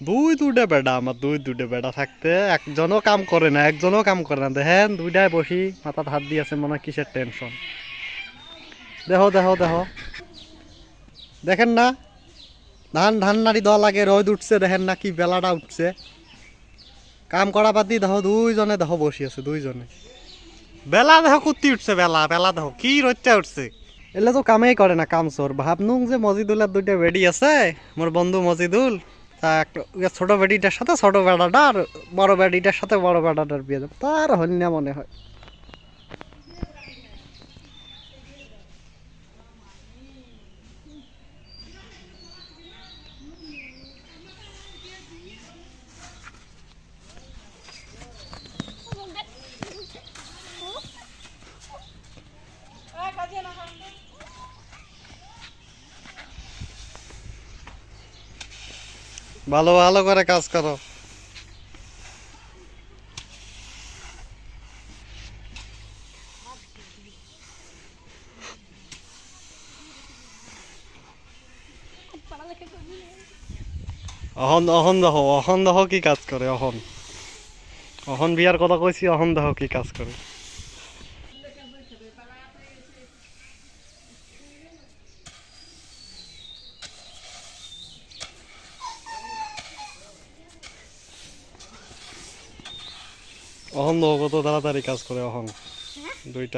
দুইটা বেড়া আমার দুইটা বেড়া থাকতে একজনও কাম করে না, একজনও কাম করে না। দেখেন দুইটায় বসি মাথাত হাত দিয়ে আছে, মনে হয় কিসের টেনশন। দেখো দেখো দেখো, দেখেন না ধান ধান নাড়ি দেওয়া লাগে, রোদ উঠছে দেখেন না কি বেলাটা উঠছে। কাম করা বাদ দিয়ে দেখো দুইজনে দেখো বসি আছে দুইজনে। বেলা দেখো কুত্তি উঠছে, বেলা বেলা দেখো কি রোদটা উঠছে। এলে তো কামেই করে না, কাম চোর। ভাবনুম যে মজিদুলের দুইটা বেডি আছে, মোর বন্ধু মজিদুল, তা ছোট বেডিটার সাথে ছোট বেড়াটা আর বড় বেডিটার সাথে বড় বেড়াটার বিয়ে দেব, তার হল না মনে হয়। ভালো ভালো করে কাজ করো। অহন অহন দেখো, অহন দেখো কি কাজ করে। অহন অহন বিয়ার কথা কইছি, অহন দেখো কি কাজ করে। অহন দেখো কত তাড়াতাড়ি কাজ করে অহন দুইটা।